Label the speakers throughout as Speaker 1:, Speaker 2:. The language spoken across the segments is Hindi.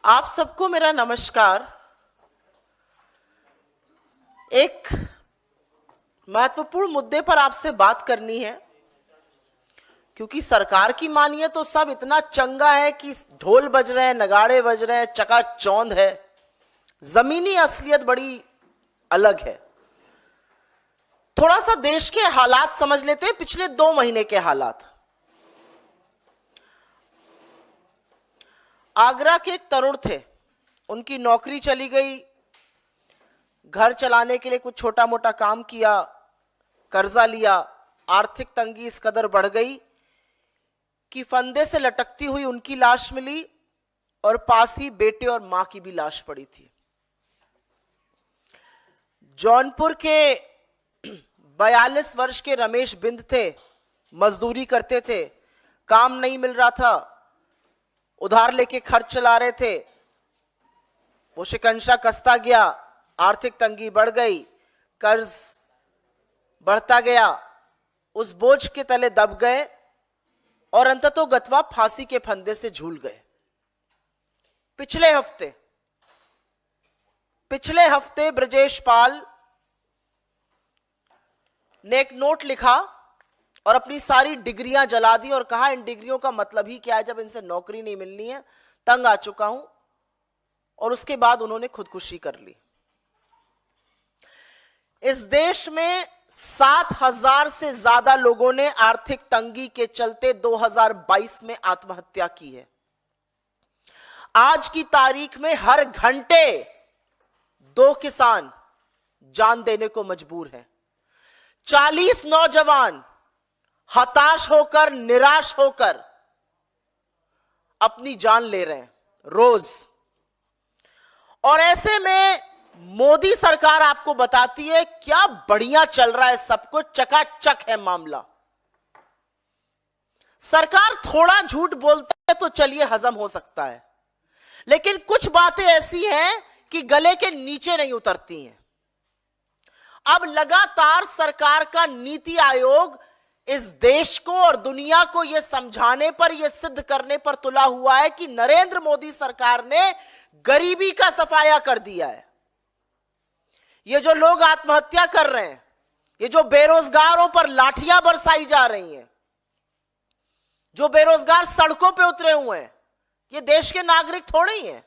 Speaker 1: आप सबको मेरा नमस्कार। एक महत्वपूर्ण मुद्दे पर आपसे बात करनी है, क्योंकि सरकार की मानिए तो सब इतना चंगा है कि ढोल बज रहे हैं, नगाड़े बज रहे हैं, चकाचौंध है। जमीनी असलियत बड़ी अलग है। थोड़ा सा देश के हालात समझ लेते हैं, पिछले 2 महीने के हालात। आगरा के एक तरुण थे, उनकी नौकरी चली गई, घर चलाने के लिए कुछ छोटा मोटा काम किया, कर्जा लिया, आर्थिक तंगी इस कदर बढ़ गई कि फंदे से लटकती हुई उनकी लाश मिली और पास ही बेटे और मां की भी लाश पड़ी थी। जौनपुर के 42 वर्ष के रमेश बिंद थे, मजदूरी करते थे, काम नहीं मिल रहा था, उधार लेके खर्च चला रहे थे। वो शिकंजा कसता गया, आर्थिक तंगी बढ़ गई, कर्ज बढ़ता गया, उस बोझ के तले दब गए और अंततः गतवा फांसी के फंदे से झूल गए। पिछले हफ्ते ब्रजेश पाल ने एक नोट लिखा और अपनी सारी डिग्रियां जला दी और कहा इन डिग्रियों का मतलब ही क्या है जब इनसे नौकरी नहीं मिलनी है, तंग आ चुका हूं। और उसके बाद उन्होंने खुदकुशी कर ली। इस देश में 7,000 से ज्यादा लोगों ने आर्थिक तंगी के चलते 2022 में आत्महत्या की है। आज की तारीख में हर घंटे 2 किसान जान देने को मजबूर हैं। 40 नौजवान हताश होकर, निराश होकर अपनी जान ले रहे हैं रोज। और ऐसे में मोदी सरकार आपको बताती है क्या बढ़िया चल रहा है, सब कुछ चकाचक है मामला। सरकार थोड़ा झूठ बोलता है तो चलिए हजम हो सकता है, लेकिन कुछ बातें ऐसी हैं कि गले के नीचे नहीं उतरती हैं। अब लगातार सरकार का नीति आयोग इस देश को और दुनिया को यह समझाने पर, यह सिद्ध करने पर तुला हुआ है कि नरेंद्र मोदी सरकार ने गरीबी का सफाया कर दिया है। ये जो लोग आत्महत्या कर रहे हैं, ये जो बेरोजगारों पर लाठियां बरसाई जा रही हैं, जो बेरोजगार सड़कों पे उतरे हुए हैं, ये देश के नागरिक थोड़े ही हैं,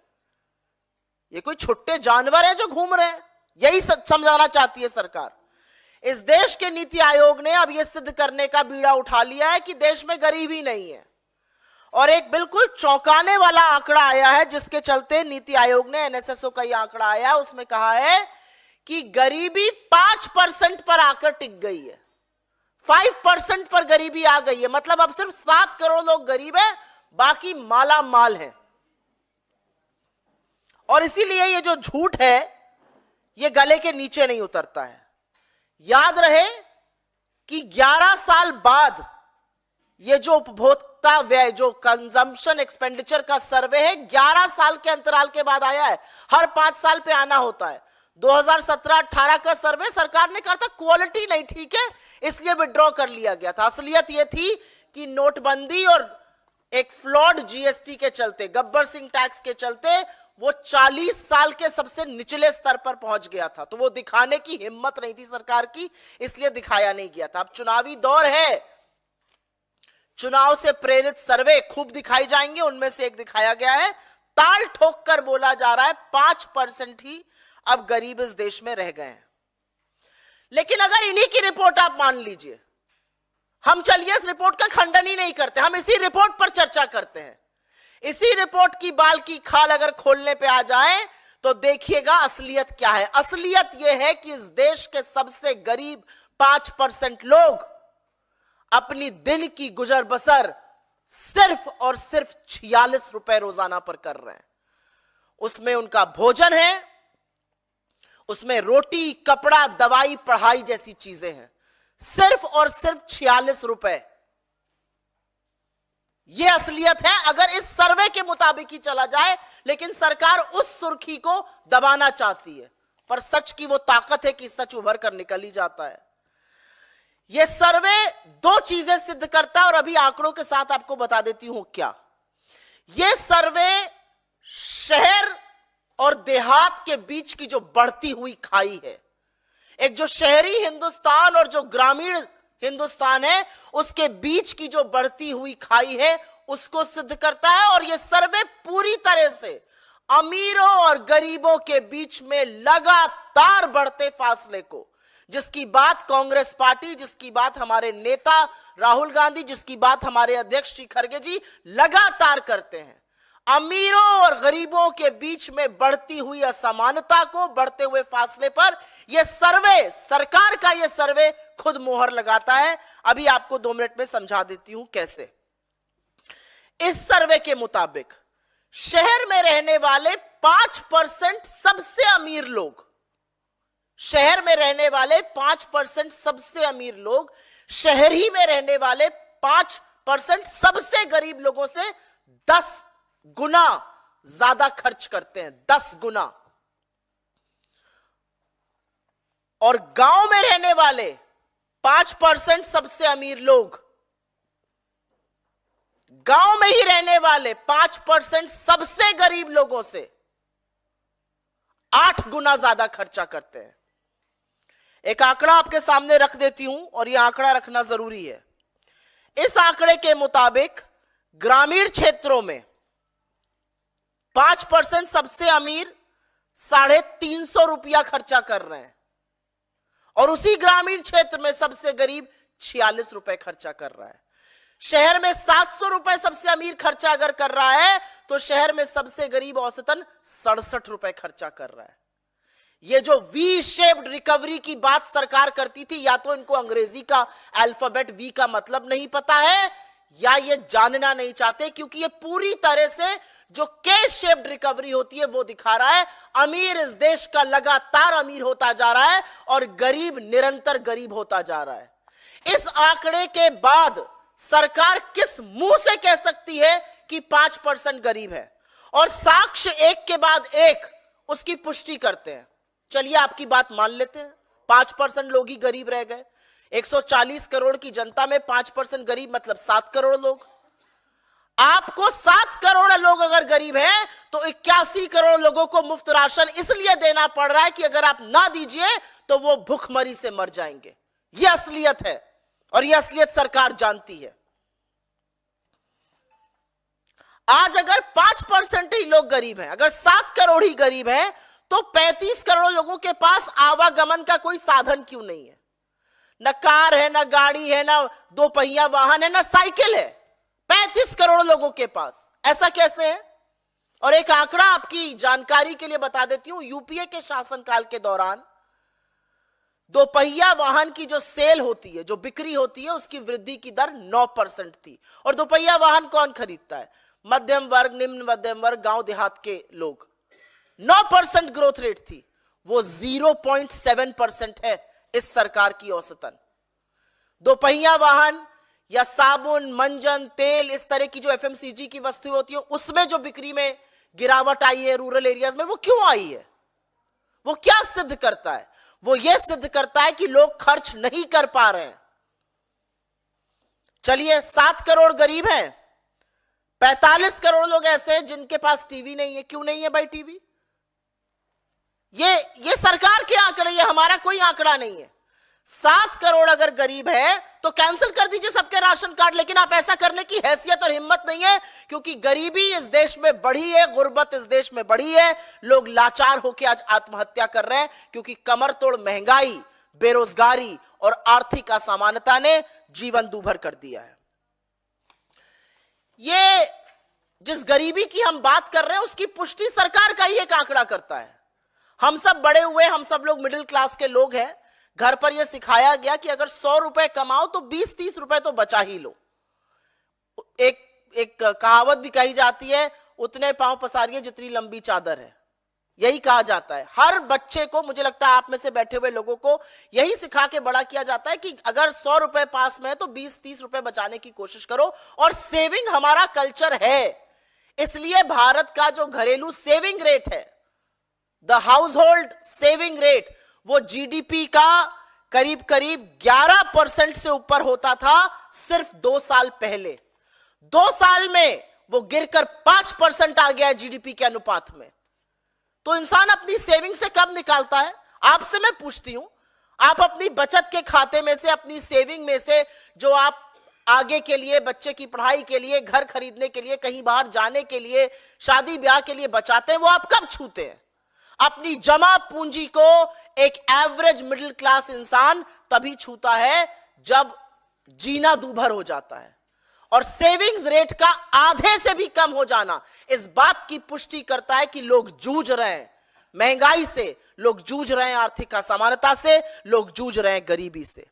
Speaker 1: ये कोई छुट्टे जानवर हैं जो घूम रहे हैं। यही समझाना चाहती है सरकार। इस देश के नीति आयोग ने अब यह सिद्ध करने का बीड़ा उठा लिया है कि देश में गरीबी नहीं है। और एक बिल्कुल चौंकाने वाला आंकड़ा आया है, जिसके चलते नीति आयोग ने, एनएसएसओ का यह आंकड़ा आया, उसमें कहा है कि गरीबी 5% पर आकर टिक गई है। 5% पर गरीबी आ गई है, मतलब अब सिर्फ 7 करोड़ लोग गरीब हैं, बाकी माला माल है। और इसीलिए ये जो झूठ है ये गले के नीचे नहीं उतरता है। याद रहे कि 11 साल बाद ये जो उपभोक्ता व्यय, जो कंजम्पशन एक्सपेंडिचर का सर्वे है, 11 साल के अंतराल के बाद आया है। हर 5 साल पे आना होता है। 2017-18 का सर्वे सरकार ने कहा था क्वालिटी नहीं ठीक है, इसलिए विड्रॉ कर लिया गया था। असलियत यह थी कि नोटबंदी और एक फ्लॉड जीएसटी के चलते, गब्बर सिंह टैक्स के चलते वो 40 साल के सबसे निचले स्तर पर पहुंच गया था। तो वो दिखाने की हिम्मत नहीं थी सरकार की, इसलिए दिखाया नहीं गया था। अब चुनावी दौर है, चुनाव से प्रेरित सर्वे खूब दिखाई जाएंगे। उनमें से एक दिखाया गया है, ताल ठोक कर बोला जा रहा है 5% ही अब गरीब इस देश में रह गए हैं। लेकिन अगर इन्हीं की रिपोर्ट आप मान लीजिए, हम चलिए इस रिपोर्ट का खंडन ही नहीं करते, हम इसी रिपोर्ट पर चर्चा करते हैं। इसी रिपोर्ट की बाल की खाल अगर खोलने पे आ जाए तो देखिएगा असलियत क्या है। असलियत यह है कि इस देश के सबसे गरीब 5% लोग अपनी दिन की गुजर बसर सिर्फ और सिर्फ 46 रुपए रोजाना पर कर रहे हैं। उसमें उनका भोजन है, उसमें रोटी, कपड़ा, दवाई, पढ़ाई जैसी चीजें हैं। सिर्फ और सिर्फ 46 रुपए। यह असलियत है अगर इस सर्वे के मुताबिक ही चला जाए। लेकिन सरकार उस सुर्खी को दबाना चाहती है, पर सच की वो ताकत है कि सच उभर कर निकल ही जाता है। यह सर्वे 2 चीजें सिद्ध करता है और अभी आंकड़ों के साथ आपको बता देती हूं क्या। यह सर्वे शहर और देहात के बीच की जो बढ़ती हुई खाई है, एक जो शहरी हिंदुस्तान और जो ग्रामीण हिंदुस्तान है, उसके बीच की जो बढ़ती हुई खाई है, उसको सिद्ध करता है। और यह सर्वे पूरी तरह से अमीरों और गरीबों के बीच में लगातार बढ़ते फासले को, जिसकी बात कांग्रेस पार्टी, जिसकी बात हमारे नेता राहुल गांधी, जिसकी बात हमारे अध्यक्ष श्री खड़गे जी लगातार करते हैं, अमीरों और गरीबों के बीच में बढ़ती हुई असमानता को, बढ़ते हुए फासले पर यह सर्वे, सरकार का यह सर्वे खुद मोहर लगाता है। अभी आपको 2 मिनट में समझा देती हूं कैसे। इस सर्वे के मुताबिक शहर में रहने वाले 5% सबसे अमीर लोग, शहर में रहने वाले 5% सबसे अमीर लोग, शहर ही में रहने वाले 5% सबसे गरीब लोगों से 10 गुना ज्यादा खर्च करते हैं, 10 गुना। और गांव में रहने वाले 5% सबसे अमीर लोग, गांव में ही रहने वाले 5% सबसे गरीब लोगों से 8 गुना ज्यादा खर्चा करते हैं। एक आंकड़ा आपके सामने रख देती हूं, और यह आंकड़ा रखना जरूरी है। इस आंकड़े के मुताबिक ग्रामीण क्षेत्रों में 5% सबसे अमीर 350 रुपया खर्चा कर रहे हैं, और उसी ग्रामीण क्षेत्र में सबसे गरीब 46 रुपए खर्चा कर रहा है। शहर में 700 रुपए सबसे अमीर खर्चा अगर कर रहा है, तो शहर में सबसे गरीब औसतन 67 रुपए खर्चा कर रहा है। ये जो वी शेप्ड रिकवरी की बात सरकार करती थी, या तो इनको अंग्रेजी का अल्फाबेट वी का मतलब नहीं पता है, या ये जानना नहीं चाहते, क्योंकि ये पूरी तरह से जो के शेप्ड रिकवरी होती है वो दिखा रहा है अमीर इस देश का लगातार अमीर होता जा रहा है और गरीब निरंतर गरीब होता जा रहा है। इस आंकड़े के बाद सरकार किस मुंह से कह सकती है कि 5% गरीब है, और साक्ष्य एक के बाद एक उसकी पुष्टि करते हैं। चलिए आपकी बात मान लेते हैं, 5% लोग ही गरीब रह गए। 140 करोड़ की जनता में 5% गरीब मतलब 7 करोड़ लोग। आपको 7 करोड़ लोग अगर गरीब हैं, तो 81 करोड़ लोगों को मुफ्त राशन इसलिए देना पड़ रहा है कि अगर आप ना दीजिए तो वो भूखमरी से मर जाएंगे। यह असलियत है, और यह असलियत सरकार जानती है। आज अगर 5% ही लोग गरीब हैं, अगर 7 करोड़ ही गरीब हैं, तो 35 करोड़ लोगों के पास आवागमन का कोई साधन क्यों नहीं है? न कार है, न गाड़ी है, न 2 पहिया वाहन है, न साइकिल है। 35 करोड़ लोगों के पास, ऐसा कैसे है? और एक आंकड़ा आपकी जानकारी के लिए बता देती हूं। यूपीए के शासनकाल के दौरान 2 पहिया वाहन की जो सेल होती है, जो बिक्री होती है, उसकी वृद्धि की दर 9% थी। और 2 पहिया वाहन कौन खरीदता है? मध्यम वर्ग, निम्न मध्यम वर्ग, गांव देहात के लोग। 9% ग्रोथ रेट थी, वो 0.7% है इस सरकार की औसतन। 2 पहिया वाहन या साबुन, मंजन, तेल, इस तरह की जो एफएमसीजी की वस्तुएं होती है, उसमें जो बिक्री में गिरावट आई है रूरल एरियाज में, वो क्यों आई है? वो क्या सिद्ध करता है? वो यह सिद्ध करता है कि लोग खर्च नहीं कर पा रहे हैं। चलिए 7 करोड़ गरीब हैं, 45 करोड़ लोग ऐसे हैं जिनके पास टीवी नहीं है। क्यों नहीं है भाई टीवी? ये सरकार के आंकड़े, ये हमारा कोई आंकड़ा नहीं है। 7 करोड़ अगर गरीब है तो कैंसिल कर दीजिए सबके राशन कार्ड, लेकिन आप ऐसा करने की हैसियत और हिम्मत नहीं है, क्योंकि गरीबी इस देश में बढ़ी है, गुर्बत इस देश में बढ़ी है। लोग लाचार होकर आज आत्महत्या कर रहे हैं, क्योंकि कमर तोड़ महंगाई, बेरोजगारी और आर्थिक असमानता ने जीवन दूभर कर दिया है। ये जिस गरीबी की हम बात कर रहे हैं, उसकी पुष्टि सरकार का ही एक आंकड़ा करता है। हम सब बड़े हुए, हम सब लोग मिडिल क्लास के लोग हैं। घर पर यह सिखाया गया कि अगर 100 रुपए कमाओ तो 20-30 रुपए तो बचा ही लो। एक कहावत भी कही जाती है, उतने पांव पसारिए जितनी लंबी चादर है। यही कहा जाता है हर बच्चे को। मुझे लगता है आप में से बैठे हुए लोगों को यही सिखा के बड़ा किया जाता है कि अगर 100 रुपए पास में है तो 20-30 रुपए बचाने की कोशिश करो। और सेविंग हमारा कल्चर है, इसलिए भारत का जो घरेलू सेविंग रेट है, the house hold saving rate, वो जीडीपी का करीब करीब 11% से ऊपर होता था सिर्फ 2 साल पहले। 2 साल में वो गिरकर 5% आ गया जीडीपी के अनुपात में। तो इंसान अपनी सेविंग से कब निकालता है? आपसे मैं पूछती हूं, आप अपनी बचत के खाते में से, अपनी सेविंग में से, जो आप आगे के लिए, बच्चे की पढ़ाई के लिए, घर खरीदने के लिए, कहीं बाहर जाने के लिए, शादी ब्याह के लिए बचाते हैं, वो आप कब छूते हैं? अपनी जमा पूंजी को एक एवरेज मिडिल क्लास इंसान तभी छूता है जब जीना दूभर हो जाता है। और सेविंग्स रेट का आधे से भी कम हो जाना इस बात की पुष्टि करता है कि लोग जूझ रहे हैं महंगाई से, लोग जूझ रहे हैं आर्थिक असमानता से, लोग जूझ रहे हैं गरीबी से।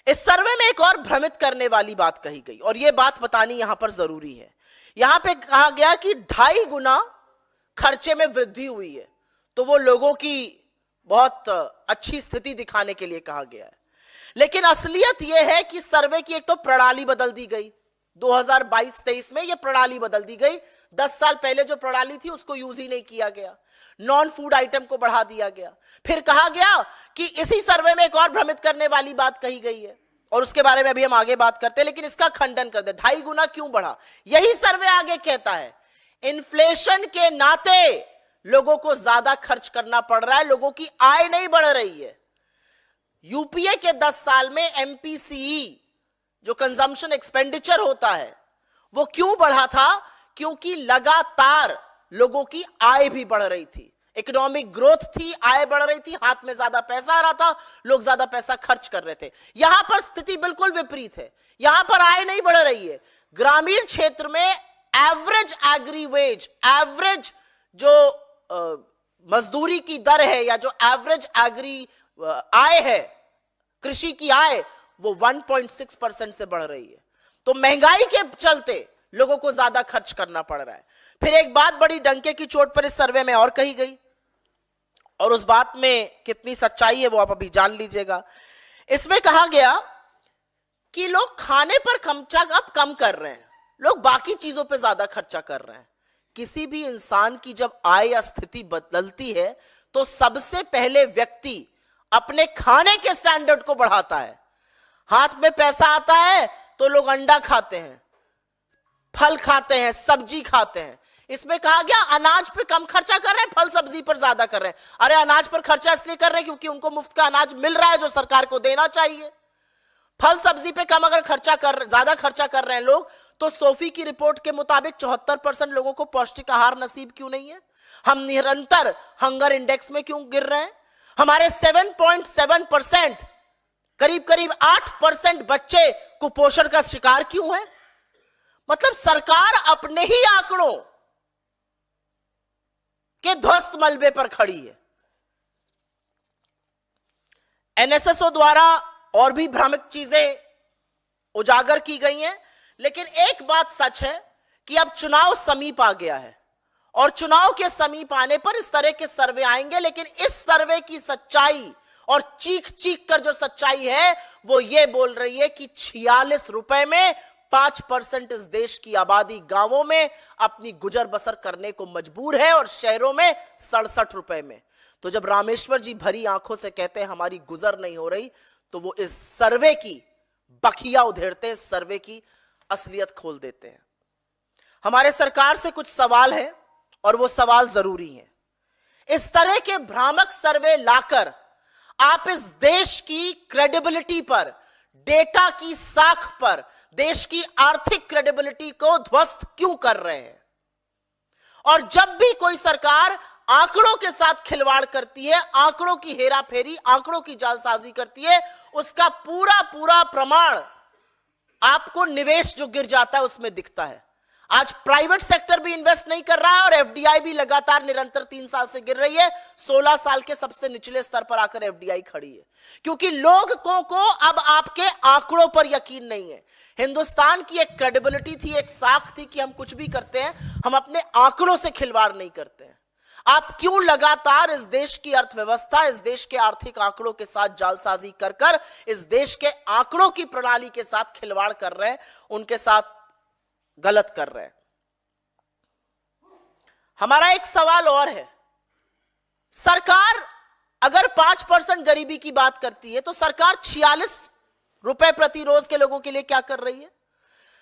Speaker 1: इस सर्वे में एक और भ्रमित करने वाली बात कही गई, और यह बात बतानी यहां पर जरूरी है। यहां पे कहा गया कि 2.5 गुना खर्चे में वृद्धि हुई है, तो वो लोगों की बहुत अच्छी स्थिति दिखाने के लिए कहा गया है। लेकिन असलियत यह है कि सर्वे की एक तो प्रणाली बदल दी गई 2022-23 में, यह प्रणाली बदल दी गई। 10 साल पहले जो प्रणाली थी उसको यूज ही नहीं किया गया, नॉन फूड आइटम को बढ़ा दिया गया। फिर कहा गया कि इसी सर्वे में एक और भ्रमित करने वाली बात कही गई है, और उसके बारे में अभी हम आगे बात करते हैं, लेकिन इसका खंडन कर दे। 2.5 गुना क्यों बढ़ा? यही सर्वे आगे कहता है इन्फ्लेशन के नाते लोगों को ज्यादा खर्च करना पड़ रहा है, लोगों की आय नहीं बढ़ रही है। यूपीए के 10 साल में एमपीसीई जो कंजम्पशन एक्सपेंडिचर होता है वो क्यों बढ़ा था? क्योंकि लगातार लोगों की आय भी बढ़ रही थी, इकोनॉमिक ग्रोथ थी, आय बढ़ रही थी, हाथ में ज्यादा पैसा आ रहा था, लोग ज्यादा पैसा खर्च कर रहे थे। यहां पर स्थिति बिल्कुल विपरीत है, यहां पर आय नहीं बढ़ रही है। ग्रामीण क्षेत्र में एवरेज एग्री वेज, एवरेज जो मजदूरी की दर है या जो एवरेज एग्री आय है, कृषि की आय, वो 1.6% से बढ़ रही है। तो महंगाई के चलते लोगों को ज्यादा खर्च करना पड़ रहा है। फिर एक बात बड़ी डंके की चोट पर इस सर्वे में और कही गई, और उस बात में कितनी सच्चाई है वो आप अभी जान लीजिएगा। इसमें कहा गया कि लोग खाने पर खर्चा अब कम कर रहे हैं, लोग बाकी चीजों पर ज्यादा खर्चा कर रहे हैं। किसी भी इंसान की जब आय या स्थिति बदलती है तो सबसे पहले व्यक्ति अपने खाने के स्टैंडर्ड को बढ़ाता है। हाथ में पैसा आता है तो लोग अंडा खाते हैं, फल खाते हैं, सब्जी खाते हैं। इसमें कहा गया अनाज पे कम खर्चा कर रहे हैं, फल सब्जी पर ज्यादा कर रहे हैं। अरे अनाज पर खर्चा इसलिए कर रहे हैं क्योंकि उनको मुफ्त का अनाज मिल रहा है जो सरकार को देना चाहिए। फल सब्जी पे कम अगर ज्यादा खर्चा कर रहे हैं लोग, तो सोफी की रिपोर्ट के मुताबिक 74% लोगों को पौष्टिक आहार नसीब क्यों नहीं है? हम निरंतर हंगर इंडेक्स में क्यों गिर रहे हैं? हमारे 7.7%, करीब करीब 8% बच्चे कुपोषण का शिकार क्यों है? मतलब सरकार अपने ही आंकड़ों के ध्वस्त मलबे पर खड़ी है। एनएसएसओ द्वारा और भी भ्रामक चीजें उजागर की गई हैं, लेकिन एक बात सच है कि अब चुनाव समीप आ गया है, और चुनाव के समीप आने पर इस तरह के सर्वे आएंगे। लेकिन इस सर्वे की सच्चाई, और चीख चीख कर जो सच्चाई है, वो ये बोल रही है कि 46 रुपए में 5% इस देश की आबादी गांवों में अपनी गुजर बसर करने को मजबूर है, और शहरों में 67 रुपए में। तो जब रामेश्वर जी भरी आंखों से कहते हैं हमारी गुजर नहीं हो रही, तो वो इस सर्वे की बखिया उधेड़ते हैं, सर्वे की असलियत खोल देते हैं। हमारे सरकार से कुछ सवाल है, और वो सवाल जरूरी है। इस तरह के भ्रामक सर्वे लाकर आप इस देश की क्रेडिबिलिटी पर, डेटा की साख पर देश की आर्थिक क्रेडिबिलिटी को ध्वस्त क्यों कर रहे हैं? और जब भी कोई सरकार आंकड़ों के साथ खिलवाड़ करती है, आंकड़ों की हेराफेरी, आंकड़ों की जालसाजी करती है, उसका पूरा पूरा प्रमाण आपको निवेश जो गिर जाता है उसमें दिखता है। आज प्राइवेट सेक्टर भी इन्वेस्ट नहीं कर रहा है, और एफडीआई भी लगातार निरंतर 3 साल से गिर रही है। 16 साल के सबसे निचले स्तर पर आकर एफडीआई खड़ी है, क्योंकि लोगों को अब आपके आंकड़ों पर यकीन नहीं है। हिंदुस्तान की एक क्रेडिबिलिटी थी, एक साख थी कि हम कुछ भी करते हैं, हम अपने आंकड़ों से खिलवाड़ नहीं करते हैं। आप क्यों लगातार इस देश की अर्थव्यवस्था, इस देश के आर्थिक आंकड़ों के साथ जालसाजी कर कर इस देश के आंकड़ों की प्रणाली के साथ खिलवाड़ कर रहे हैं, उनके साथ गलत कर रहे हैं? हमारा एक सवाल और है, सरकार अगर 5% गरीबी की बात करती है, तो सरकार 46 रुपए प्रति रोज के लोगों के लिए क्या कर रही है?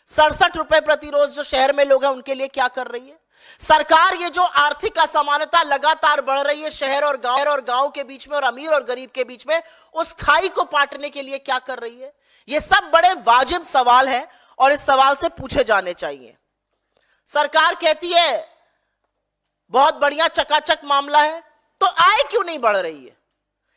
Speaker 1: 67 रुपए प्रति रोज जो शहर में लोग हैं उनके लिए क्या कर रही है सरकार? ये जो आर्थिक असमानता लगातार बढ़ रही है शहर और गांव के बीच में और अमीर और गरीब के बीच में, उस खाई को पाटने के लिए क्या कर रही है? ये सब बड़े वाजिब सवाल हैं और इस सवाल से पूछे जाने चाहिए। सरकार कहती है बहुत बढ़िया चकाचक मामला है, तो आय क्यों नहीं बढ़ रही है?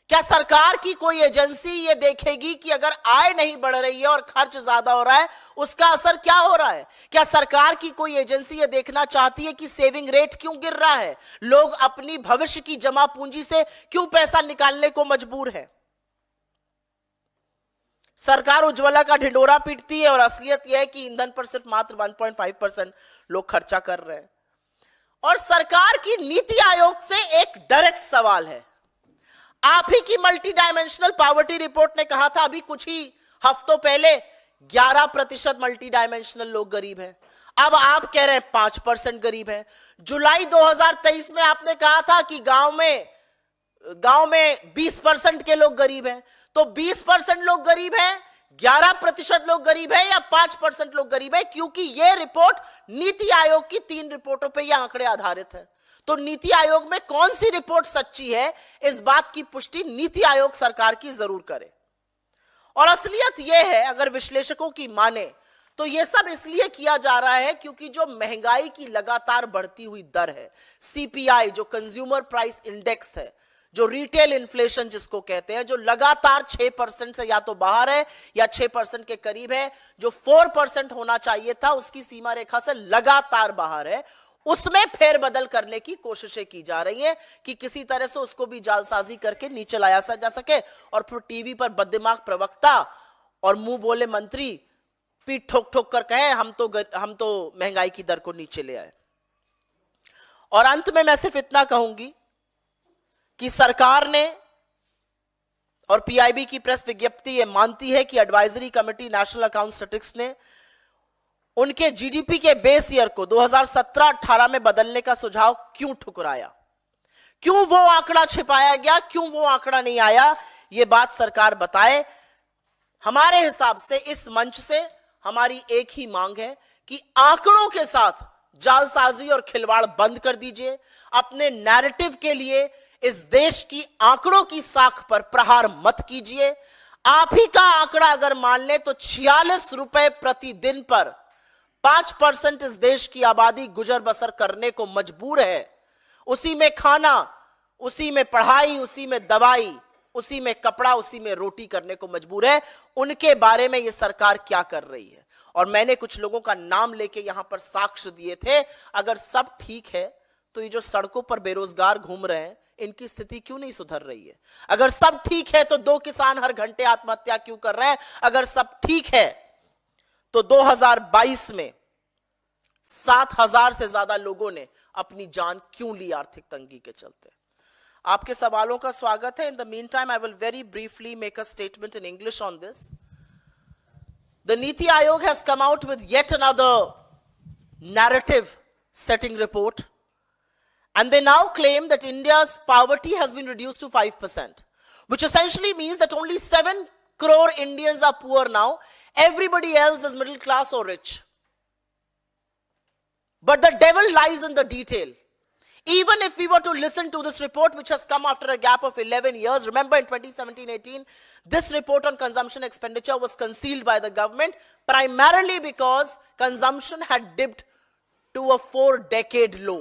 Speaker 1: क्या सरकार की कोई एजेंसी ये देखेगी कि अगर आय नहीं बढ़ रही है और खर्च ज्यादा हो रहा है उसका असर क्या हो रहा है? क्या सरकार की कोई एजेंसी ये देखना चाहती है कि सेविंग रेट क्यों गिर रहा है, लोग अपनी भविष्य की जमा पूंजी से क्यों पैसा निकालने को मजबूर है? सरकार उज्ज्वला का ढिंडोरा पीटती है और असलियत यह है कि ईंधन पर सिर्फ मात्र 1.5% लोग खर्चा कर रहे हैं। और सरकार की नीति आयोग से एक डायरेक्ट सवाल है। आप ही की मल्टी डायमेंशनल पॉवर्टी रिपोर्ट ने कहा था अभी कुछ ही हफ्तों पहले 11% मल्टी डायमेंशनल लोग गरीब हैं। अब आप कह रहे हैं 5% गरीब हैं। जुलाई 2023 में आपने कहा था कि गांव में 20% के लोग गरीब हैं। तो 20% लोग गरीब हैं, 11% लोग गरीब हैं या 5% लोग गरीब हैं? क्योंकि यह रिपोर्ट नीति आयोग की 3 रिपोर्टों पर यह आंकड़े आधारित है। तो नीति आयोग में कौन सी रिपोर्ट सच्ची है, इस बात की पुष्टि नीति आयोग सरकार की जरूर करे। और असलियत यह है, अगर विश्लेषकों की माने तो यह सब इसलिए किया जा रहा है क्योंकि जो महंगाई की लगातार बढ़ती हुई दर है, सीपीआई जो कंज्यूमर प्राइस इंडेक्स है, जो रिटेल इन्फ्लेशन जिसको कहते हैं, जो लगातार 6% से या तो बाहर है या 6% के करीब है, जो 4% होना चाहिए था उसकी सीमा रेखा से लगातार बाहर है, उसमें फेरबदल करने की कोशिशें की जा रही हैं कि किसी तरह से उसको भी जालसाजी करके नीचे लाया जा सके और फिर टीवी पर बददिमाग प्रवक्ता और मुंह बोले मंत्री पीठ ठोक ठोक कर कहें हम तो महंगाई की दर को नीचे ले आए। और अंत में मैं सिर्फ इतना कहूंगी कि सरकार ने और पीआईबी की प्रेस विज्ञप्ति यह मानती है कि advisory committee national account statistics ने उनके जीडीपी के बेस ईयर को 2017-18 में बदलने का सुझाव क्यों ठुकराया, क्यों वो आंकड़ा छिपाया गया, क्यों वो आंकड़ा नहीं आया, ये बात सरकार बताए। हमारे हिसाब से इस मंच से हमारी एक ही मांग है कि आंकड़ों के साथ जालसाजी और खिलवाड़ बंद कर दीजिए। अपने नैरेटिव के लिए इस देश की आंकड़ों की साख पर प्रहार मत कीजिए। आप ही का आंकड़ा अगर मान ले तो 46 रुपए प्रतिदिन पर 5% इस देश की आबादी गुजर बसर करने को मजबूर है। उसी में खाना, उसी में पढ़ाई, उसी में दवाई, उसी में कपड़ा, उसी में रोटी करने को मजबूर है। उनके बारे में यह सरकार क्या कर रही है? और मैंने कुछ लोगों का नाम लेके यहां पर साक्ष्य दिए थे। अगर सब ठीक है तो ये जो सड़कों पर बेरोजगार घूम रहे हैं इनकी स्थिति क्यों नहीं सुधर रही है? अगर सब ठीक है तो 2 किसान हर घंटे आत्महत्या क्यों कर रहे हैं? अगर सब ठीक है तो 2022 में 7,000 से ज्यादा लोगों ने अपनी जान क्यों ली आर्थिक तंगी के चलते? आपके सवालों का स्वागत है। In the mean time I will very briefly make a statement in English on this. The NITI Aayog has come out with yet another narrative setting report, and they now claim that India's poverty has been reduced to 5%, which essentially means that only 7 crore Indians are poor now. Everybody else is middle class or rich. But the devil lies in the detail. Even if we were to listen to this report, which has come after a gap of 11 years, remember in 2017-18, this report on consumption expenditure was concealed by the government primarily because consumption had dipped to a 4-decade low.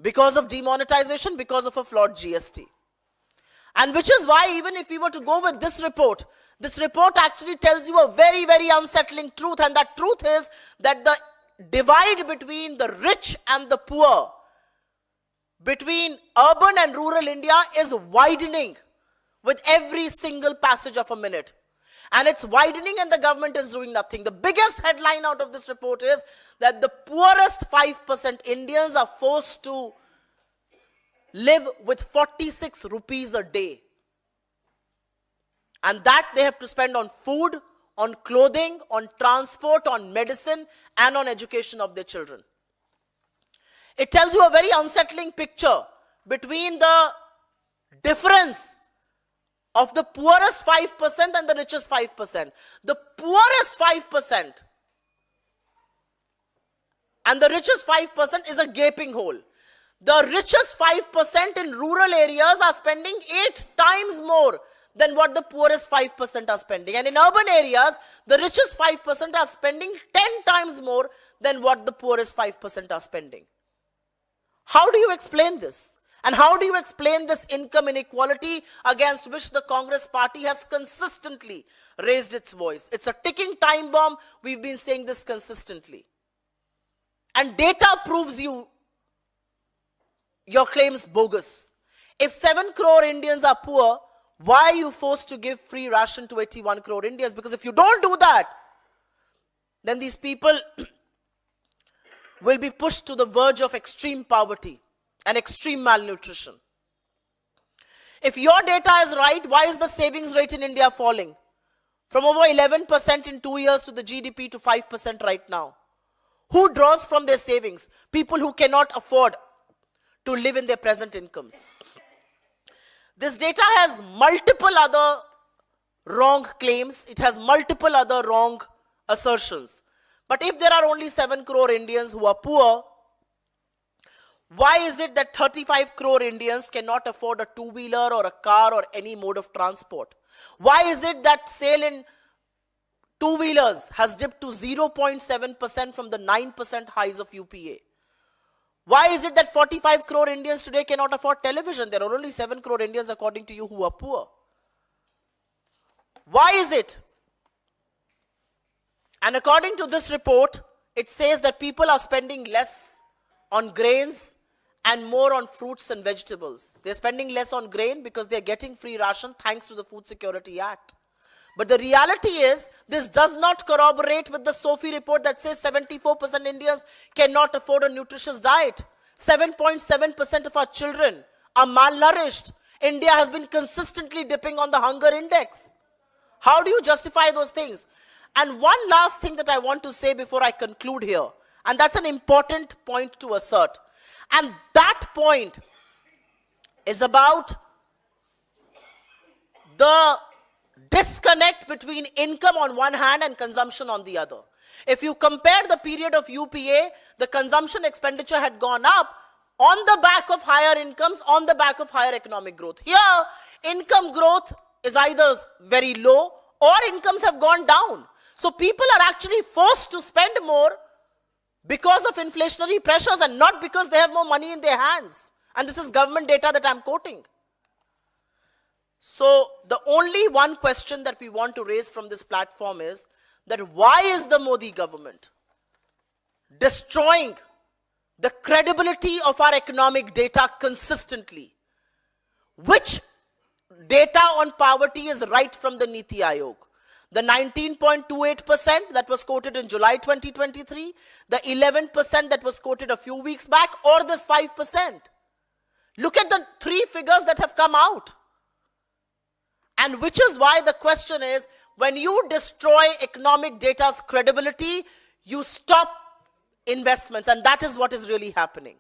Speaker 1: Because of demonetization, because of a flawed GST. And which is why even if we were to go with this report actually tells you a very, very unsettling truth. And that truth is that the divide between the rich and the poor, between urban and rural India is widening with every single passage of a minute. And it's widening and the government is doing nothing. The biggest headline out of this report is that the poorest 5% Indians are forced to live with 46 rupees a day. And that they have to spend on food, on clothing, on transport, on medicine, and on education of their children. It tells you a very unsettling picture between the difference of the poorest 5% and the richest 5%. The poorest 5% and the richest 5% is a gaping hole. The richest 5% in rural areas are spending 8 times more than what the poorest 5% are spending. And in urban areas, the richest 5% are spending 10 times more than what the poorest 5% are spending. How do you explain this? And how do you explain this income inequality against which the Congress party has consistently raised its voice? It's a ticking time bomb. We've been saying this consistently. And data proves your claims bogus. If 7 crore Indians are poor, why are you forced to give free ration to 81 crore Indians? Because if you don't do that, then these people will be pushed to the verge of extreme poverty and extreme malnutrition. If your data is right, why is the savings rate in India falling? From over 11% in 2 years to the GDP to 5% right now. Who draws from their savings? People who cannot afford to live in their present incomes. This data has multiple other wrong claims. It has multiple other wrong assertions. But if there are only 7 crore Indians who are poor, why is it that 35 crore Indians cannot afford a two-wheeler or a car or any mode of transport? Why is it that sale in two-wheelers has dipped to 0.7% from the 9% highs of UPA? Why is it that 45 crore Indians today cannot afford television? There are only 7 crore Indians, according to you, who are poor. Why is it? And according to this report, it says that people are spending less on grains and more on fruits and vegetables. They're spending less on grain because they're getting free ration thanks to the Food Security Act. But the reality is, this does not corroborate with the SOFI report that says 74% Indians cannot afford a nutritious diet. 7.7% of our children are malnourished. India has been consistently dipping on the hunger index. How do you justify those things? And one last thing that I want to say before I conclude here, and that's an important point to assert. And that point is about the disconnect between income on one hand and consumption on the other. If you compare the period of UPA, the consumption expenditure had gone up on the back of higher incomes, on the back of higher economic growth. Here, income growth is either very low or incomes have gone down. So people are actually forced to spend more because of inflationary pressures and not because they have more money in their hands. And this is government data that I'm quoting. So the only one question that we want to raise from this platform is that why is the Modi government destroying the credibility of our economic data consistently? Which data on poverty is right from the Niti Aayog? The 19.28% that was quoted in July 2023, the 11% that was quoted a few weeks back, or this 5%? Look at the 3 figures that have come out. And which is why the question is, when you destroy economic data's credibility, you stop investments, and that is what is really happening.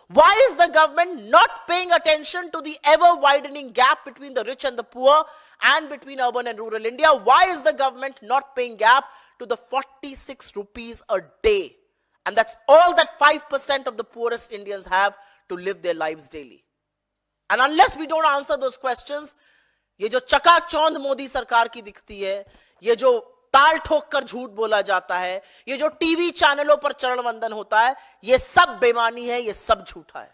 Speaker 1: Why is the government not paying attention to the ever-widening gap between the rich and the poor and between urban and rural India? Why is the government not paying gap to the 46 rupees a day? And that's all that 5% of the poorest Indians have to live their lives daily. And unless we don't answer those questions, ये जो चकाचौंध मोदी सरकार की दिखती है, ये जो ताल ठोक कर झूठ बोला जाता है, ये जो टीवी चैनलों पर चरण वंदन होता है, ये सब बेमानी है, ये सब झूठा है.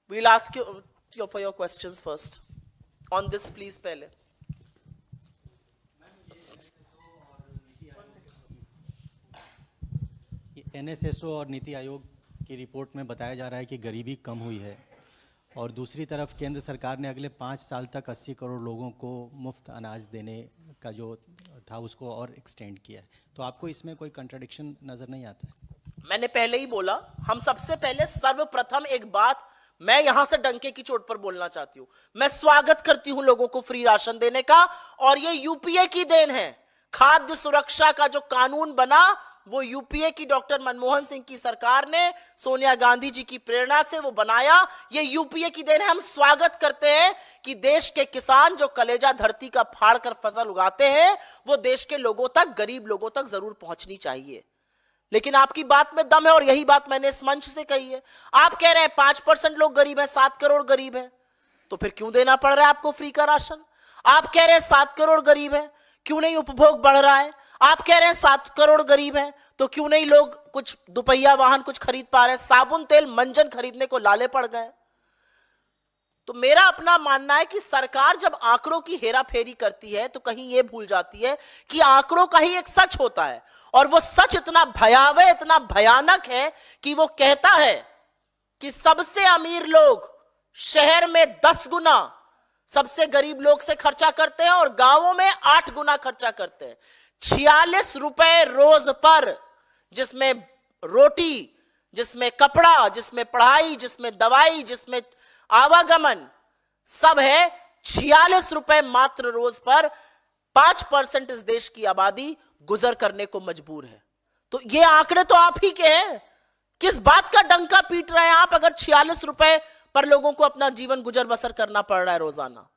Speaker 1: We'll ask you for your questions first. On this, please, पहले.
Speaker 2: NSSO और नीति आयोग की रिपोर्ट में बताया जा रहा है कि गरीबी कम हुई है, और दूसरी तरफ केंद्र सरकार ने अगले 5 साल तक 80 करोड़ लोगों को मुफ्त अनाज देने का जो था उसको और एक्सटेंड किया है. तो आपको इसमें कोई कंट्राडिक्शन नजर नहीं आता है?
Speaker 1: मैंने पहले ही बोला, हम सबसे पहले सर्वप्रथम एक बात मैं यहां से डंके की चोट पर बोलना चाहती हूं. मैं स्वागत करती हूं लोगों को फ्री राशन देने का, और ये यूपीए की देन है. खाद्य सुरक्षा का जो कानून बना वो यूपीए की डॉक्टर मनमोहन सिंह की सरकार ने सोनिया गांधी जी की प्रेरणा से वो बनाया। ये यूपीए की देन है। हम स्वागत करते हैं कि देश के किसान जो कलेजा धरती का फाड़ कर फसल उगाते हैं वो देश के लोगों तक, गरीब लोगों तक जरूर पहुंचनी चाहिए। लेकिन आपकी बात में दम है और यही बात मैंने इस मंच से कही है। आप कह रहे हैं 5% लोग गरीब हैं, 7 करोड़ गरीब हैं, तो फिर क्यों देना पड़ रहा है आपको फ्री का राशन? आप कह रहे हैं 7 करोड़ गरीब हैं, क्यों नहीं उपभोग बढ़ रहा है? आप कह रहे हैं 7 करोड़ गरीब हैं, तो क्यों नहीं लोग कुछ दुपहिया वाहन कुछ खरीद पा रहे हैं? साबुन तेल मंजन खरीदने को लाले पड़ गए। तो मेरा अपना मानना है कि सरकार जब आंकड़ों की हेराफेरी करती है तो कहीं यह भूल जाती है कि आंकड़ों का ही एक सच होता है, और वो सच इतना भयावह, इतना भयानक है कि वो कहता है कि सबसे अमीर लोग शहर में 10 गुना सबसे गरीब लोग से खर्चा करते हैं और गांवों में 8 गुना खर्चा करते हैं। 46 रुपए रोज पर, जिसमें रोटी, जिसमें कपड़ा, जिसमें पढ़ाई, जिसमें दवाई, जिसमें आवागमन सब है। 46 रुपए मात्र रोज पर 5% इस देश की आबादी गुजर करने को मजबूर है। तो ये आंकड़े तो आप ही के हैं। किस बात का डंका पीट रहे हैं आप अगर 46 रुपए पर लोगों को अपना जीवन गुजर बसर करना पड़ रहा है रोजाना?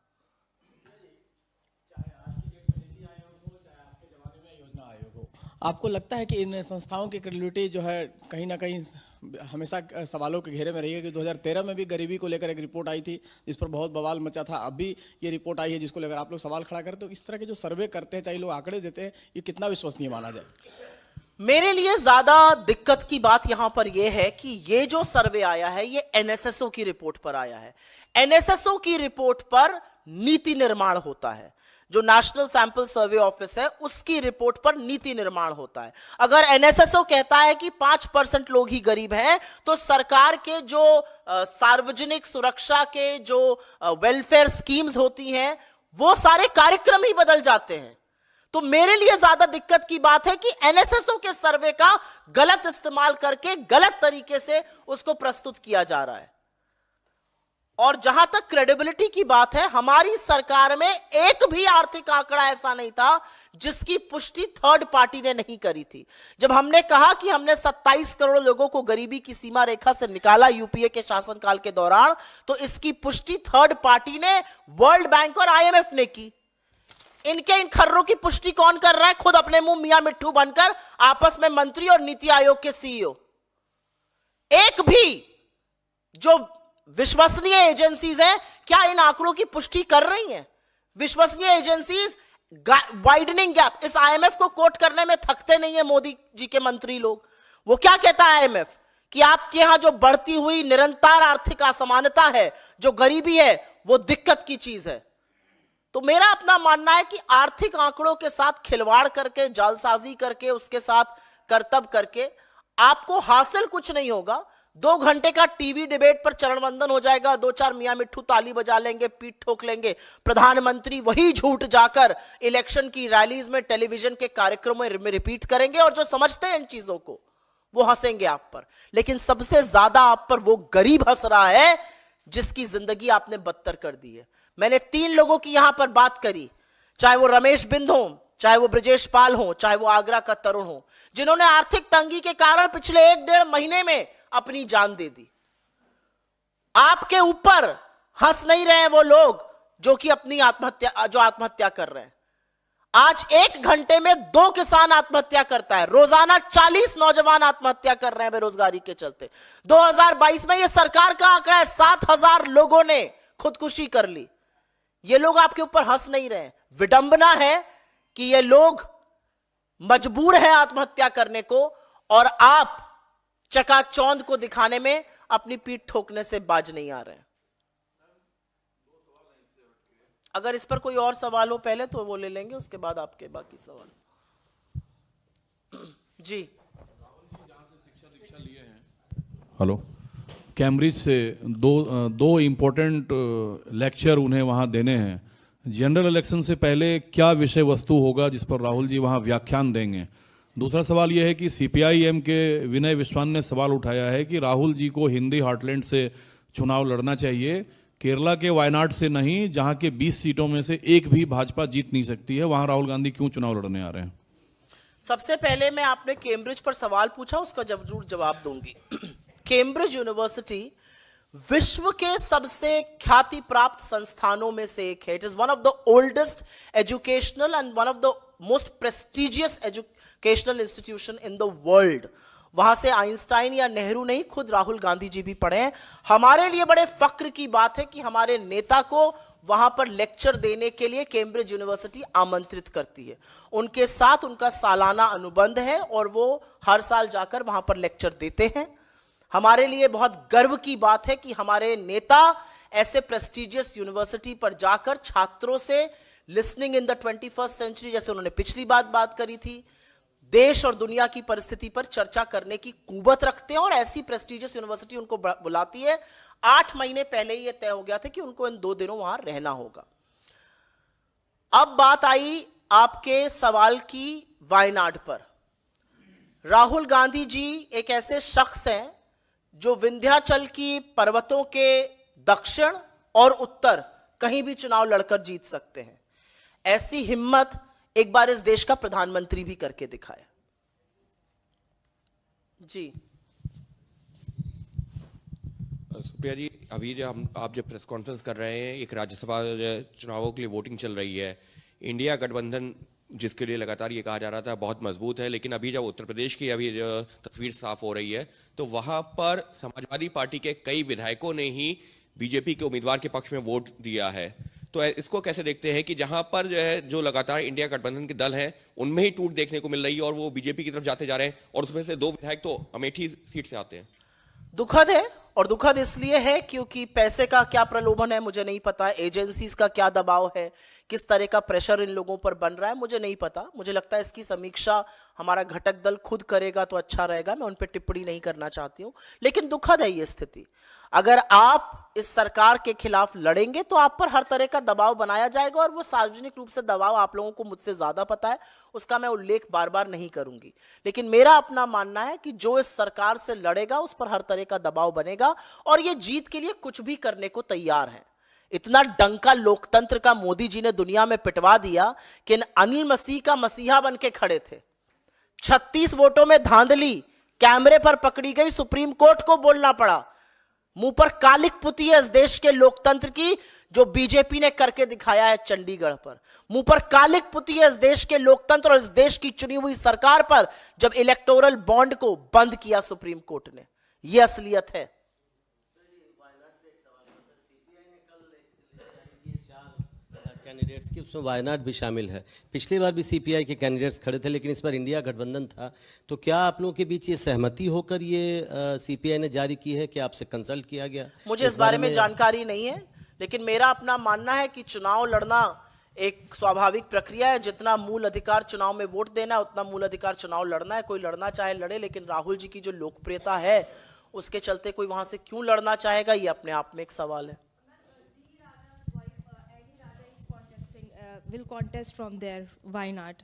Speaker 3: आपको लगता है कि इन संस्थाओं की क्रेडिबिलिटी जो है कहीं ना कहीं हमेशा सवालों के घेरे में रही है? कि 2013 में भी गरीबी को लेकर एक रिपोर्ट आई थी जिस पर बहुत बवाल मचा था, अब भी ये रिपोर्ट आई है जिसको लेकर आप लोग सवाल खड़ा करते हो। इस तरह के जो सर्वे करते हैं, चाहे लोग आंकड़े देते हैं, ये कितना विश्वसनीय माना जाए?
Speaker 1: मेरे लिए ज्यादा दिक्कत की बात यहां पर यह है कि ये जो सर्वे आया है ये एनएसएसओ की रिपोर्ट पर आया है। एनएसएसओ की रिपोर्ट पर नीति निर्माण होता है। जो नेशनल सैंपल सर्वे ऑफिस है उसकी रिपोर्ट पर नीति निर्माण होता है। अगर एनएसएसओ कहता है कि 5% लोग ही गरीब हैं, तो सरकार के जो सार्वजनिक सुरक्षा के जो वेलफेयर स्कीम्स होती हैं वो सारे कार्यक्रम ही बदल जाते हैं। तो मेरे लिए ज्यादा दिक्कत की बात है कि एनएसएसओ के सर्वे का गलत इस्तेमाल करके गलत तरीके से उसको प्रस्तुत किया जा रहा है। और जहां तक क्रेडिबिलिटी की बात है, हमारी सरकार में एक भी आर्थिक आंकड़ा ऐसा नहीं था जिसकी पुष्टि थर्ड पार्टी ने नहीं करी थी। जब हमने कहा कि हमने 27 करोड़ लोगों को गरीबी की सीमा रेखा से निकाला यूपीए के शासनकाल के दौरान, तो इसकी पुष्टि थर्ड पार्टी ने, वर्ल्ड बैंक और आईएमएफ ने की। इनके इन खर्रों की पुष्टि कौन कर रहा है? खुद अपने मुंह मियां मिट्ठू बनकर आपस में मंत्री और नीति आयोग के सीईओ। एक भी जो विश्वसनीय एजेंसीज हैं क्या इन आंकड़ों की पुष्टि कर रही हैं? विश्वसनीय एजेंसीज वाइडनिंग गैप, इस आईएमएफ को कोट करने में थकते नहीं है मोदी जी के मंत्री लोग। वो क्या कहता है आईएमएफ कि आपके यहां जो बढ़ती हुई निरंतर आर्थिक असमानता है, जो गरीबी है, वो दिक्कत की चीज है। तो मेरा अपना मानना है कि आर्थिक आंकड़ों के साथ खिलवाड़ करके, जालसाजी करके, उसके साथ करतब करके आपको हासिल कुछ नहीं होगा। 2 घंटे का टीवी डिबेट पर चरण वंदन हो जाएगा, 2-4 मियां मिट्ठू ताली बजा लेंगे, पीठ ठोक लेंगे, प्रधानमंत्री वही झूठ जाकर इलेक्शन की रैलीज में, टेलीविजन के कार्यक्रमों में रिपीट करेंगे, और जो समझते हैं इन चीजों को वो हंसेंगे आप पर। लेकिन सबसे ज्यादा आप पर वो गरीब हंस रहा है जिसकी जिंदगी आपने बदतर कर दी है। मैंने 3 लोगों की यहां पर बात करी, चाहे वो रमेश बिंद हो, चाहे वो ब्रजेश पाल हो, चाहे वो आगरा का तरुण हो, जिन्होंने आर्थिक तंगी के कारण पिछले 1-1.5 महीने में अपनी जान दे दी। आपके ऊपर हंस नहीं रहे वो लोग जो कि अपनी आत्महत्या कर रहे हैं। आज 1 घंटे में 2 किसान आत्महत्या करता है, रोजाना 40 नौजवान आत्महत्या कर रहे हैं बेरोजगारी के चलते। 2022 में यह सरकार का आंकड़ा है, 7,000 लोगों ने खुदकुशी कर ली। ये लोग आपके ऊपर हंस नहीं रहे। विडंबना है कि ये लोग मजबूर हैं आत्महत्या करने को, और आप चकाचौंध को दिखाने में अपनी पीठ ठोकने से बाज नहीं आ रहे हैं। अगर इस पर कोई और सवाल हो पहले तो वो ले लेंगे, उसके बाद आपके बाकी सवाल। जी,
Speaker 4: हेलो, कैम्ब्रिज से दो इम्पोर्टेंट लेक्चर उन्हें वहाँ देने हैं। जनरल इलेक्शन से पहले क्या विषय वस्तु होगा जिस पर राहुल जी वहाँ व्याख्यान देंगे? दूसरा सवाल यह है कि सीपीआईएम के विनय विश्वान ने सवाल उठाया है कि राहुल जी को हिंदी हार्टलैंड से चुनाव लड़ना चाहिए, केरला के वायनाड से नहीं, जहाँ के 20 सीटों में से एक भी भाजपा जीत नहीं सकती है, वहाँ राहुल गांधी क्यों चुनाव लड़ने आ रहे हैं?
Speaker 1: सबसे पहले मैं आपने कैम्ब्रिज पर सवाल पूछा, उसका जरूर जवाब दूंगी। कैम्ब्रिज यूनिवर्सिटी विश्व के सबसे ख्याति प्राप्त संस्थानों में से एक है। It is one of the oldest educational and one of the most prestigious educational institution in the world. वहां से आइंस्टाइन या नेहरू नहीं, खुद राहुल गांधी जी भी पढ़े हैं। हमारे लिए बड़े फक्र की बात है कि हमारे नेता को वहां पर लेक्चर देने के लिए कैम्ब्रिज यूनिवर्सिटी आमंत्रित करती है। उनके साथ उनका सालाना अनुबंध है और वो हर साल जाकर वहां पर लेक्चर देते हैं। हमारे लिए बहुत गर्व की बात है कि हमारे नेता ऐसे प्रेस्टिजियस यूनिवर्सिटी पर जाकर छात्रों से listening in the 21st century, जैसे उन्होंने पिछली बात करी थी, देश और दुनिया की परिस्थिति पर चर्चा करने की कुवत रखते हैं और ऐसी प्रेस्टिजियस यूनिवर्सिटी उनको बुलाती है। 8 महीने पहले ही यह तय हो गया था कि उनको इन 2 दिनों वहां रहना होगा। अब बात आई आपके सवाल की वायनाड पर। राहुल गांधी जी एक ऐसे शख्स हैं जो विंध्याचल की पर्वतों के दक्षिण और उत्तर कहीं भी चुनाव लड़कर जीत सकते हैं। ऐसी हिम्मत एक बार इस देश का प्रधानमंत्री भी करके दिखाया। जी
Speaker 5: सुप्रिया जी, अभी जो आप जो प्रेस कॉन्फ्रेंस कर रहे हैं, एक राज्यसभा चुनावों के लिए वोटिंग चल रही है, इंडिया गठबंधन जिसके लिए लगातार ये कहा जा रहा था बहुत मजबूत है, लेकिन अभी जब उत्तर प्रदेश की अभी तस्वीर साफ हो रही है तो वहां पर समाजवादी पार्टी के कई विधायकों ने ही बीजेपी के उम्मीदवार के पक्ष में वोट दिया है। तो इसको कैसे देखते हैं कि जहां पर जो है जो लगातार इंडिया गठबंधन के दल हैं उनमें ही टूट देखने को मिल रही है और वो बीजेपी की तरफ जाते जा रहे हैं और उसमें से 2 विधायक तो अमेठी सीट से आते हैं।
Speaker 1: दुखद है, और दुखद इसलिए है क्योंकि पैसे का क्या प्रलोभन है मुझे नहीं पता, एजेंसीज का क्या दबाव है, किस तरह का प्रेशर इन लोगों पर बन रहा है मुझे नहीं पता। मुझे लगता है इसकी समीक्षा हमारा घटक दल खुद करेगा तो अच्छा रहेगा, मैं उन पर टिप्पणी नहीं करना चाहती हूं। लेकिन दुखद है ये स्थिति। अगर आप इस सरकार के खिलाफ लड़ेंगे तो आप पर हर तरह का दबाव बनाया जाएगा, और वो सार्वजनिक रूप से दबाव आप लोगों को मुझसे ज्यादा पता है, उसका मैं उल्लेख बार बार नहीं करूंगी। लेकिन मेरा अपना मानना है कि जो इस सरकार से लड़ेगा उस पर हर तरह का दबाव बनेगा, और ये जीत के लिए कुछ भी करने को तैयार है। इतना डंका लोकतंत्र का मोदी जी ने दुनिया में पिटवा दिया कि अनिल मसीह का मसीहा बन के खड़े थे। 36 वोटों में धांधली कैमरे पर पकड़ी गई, सुप्रीम कोर्ट को बोलना पड़ा। मुंह पर कालिक पुती है इस देश के लोकतंत्र की, जो बीजेपी ने करके दिखाया है चंडीगढ़ पर। मुंह पर कालिक पुती है इस देश के लोकतंत्र और इस देश की चुनी हुई सरकार पर, जब इलेक्टोरल बॉन्ड को बंद किया सुप्रीम कोर्ट ने। यह असलियत है।
Speaker 6: कैंडिडेट्स की उसमें वायनाड भी शामिल है। पिछली बार भी सीपीआई के कैंडिडेट्स खड़े थे, लेकिन इस बार इंडिया गठबंधन था। तो क्या आप लोगों के बीच ये सहमति होकर ये सीपीआई ने जारी की है कि आपसे कंसल्ट किया गया?
Speaker 1: मुझे इस बारे में जानकारी नहीं है, लेकिन मेरा अपना मानना है कि चुनाव लड़ना एक स्वाभाविक प्रक्रिया है। जितना मूल अधिकार चुनाव में वोट देना है उतना मूल अधिकार चुनाव लड़ना है। कोई लड़ना चाहे लड़े, लेकिन राहुल जी की जो लोकप्रियता है उसके चलते कोई वहां से क्यों लड़ना चाहेगा, ये अपने आप में एक सवाल है।
Speaker 7: Will contest from there. Why not?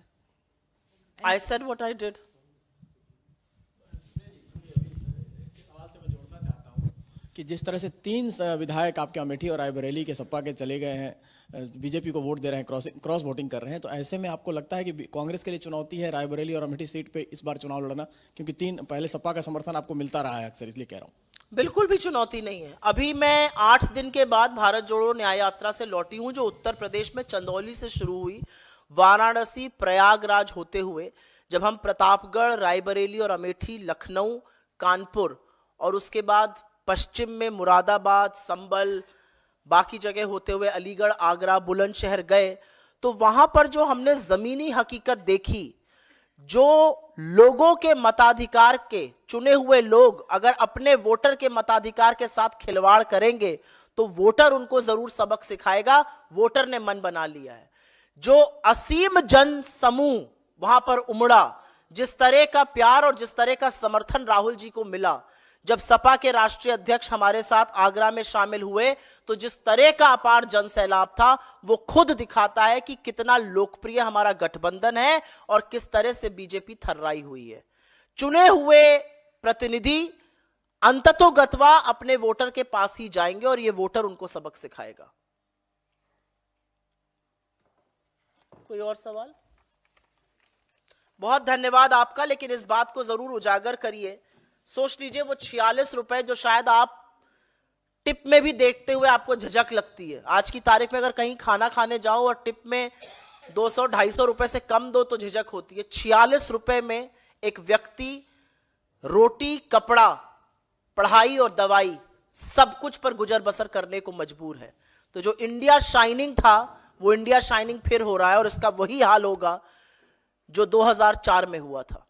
Speaker 1: I said what I did.
Speaker 3: कि जिस तरह से 3 विधायक आपके अमेठी और रायबरेली के सपा के चले गए हैं, बीजेपी को वोट दे रहे हैं, क्रॉस वोटिंग कर रहे हैं, तो ऐसे में आपको लगता है कि कांग्रेस के लिए चुनौती है रायबरेली और अमेठी सीट पे इस बार चुनाव लड़ना? क्योंकि 3 पहले सपा का समर्थन आपको मिलता रहा है अक्सर, इसलिए कह रहा हूँ।
Speaker 1: बिल्कुल भी चुनौती नहीं है। अभी मैं 8 दिन के बाद भारत जोड़ो न्याय यात्रा से लौटी हूं, जो उत्तर प्रदेश में चंदौली से शुरू हुई, वाराणसी प्रयागराज होते हुए जब हम प्रतापगढ़, रायबरेली और अमेठी, लखनऊ, कानपुर और उसके बाद पश्चिम में मुरादाबाद, संबल, बाकी जगह होते हुए अलीगढ़, आगरा, बुलंदशहर गए, तो वहां पर जो हमने जमीनी हकीकत देखी, जो लोगों के मताधिकार के चुने हुए लोग अगर अपने वोटर के मताधिकार के साथ खिलवाड़ करेंगे तो वोटर उनको जरूर सबक सिखाएगा। वोटर ने मन बना लिया है। जो असीम जन समूह वहां पर उमड़ा, जिस तरह का प्यार और जिस तरह का समर्थन राहुल जी को मिला, जब सपा के राष्ट्रीय अध्यक्ष हमारे साथ आगरा में शामिल हुए, तो जिस तरह का अपार जन सैलाब था, वो खुद दिखाता है कि कितना लोकप्रिय हमारा गठबंधन है और किस तरह से बीजेपी थर्राई हुई है। चुने हुए प्रतिनिधि अंततोगत्वा अपने वोटर के पास ही जाएंगे और ये वोटर उनको सबक सिखाएगा। कोई और सवाल? बहुत धन्यवाद आपका, लेकिन इस बात को जरूर उजागर करिए। सोच लीजिए वो 46 रुपए जो शायद आप टिप में भी देखते हुए आपको झिझक लगती है, आज की तारीख में अगर कहीं खाना खाने जाओ और टिप में 200-250 रुपए से कम दो तो झिझक होती है। 46 रुपए में एक व्यक्ति रोटी, कपड़ा, पढ़ाई और दवाई सब कुछ पर गुजर बसर करने को मजबूर है। तो जो इंडिया शाइनिंग था वो इंडिया शाइनिंग फिर हो रहा है और इसका वही हाल होगा जो 2004 में हुआ था।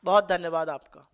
Speaker 1: बहुत धन्यवाद आपका।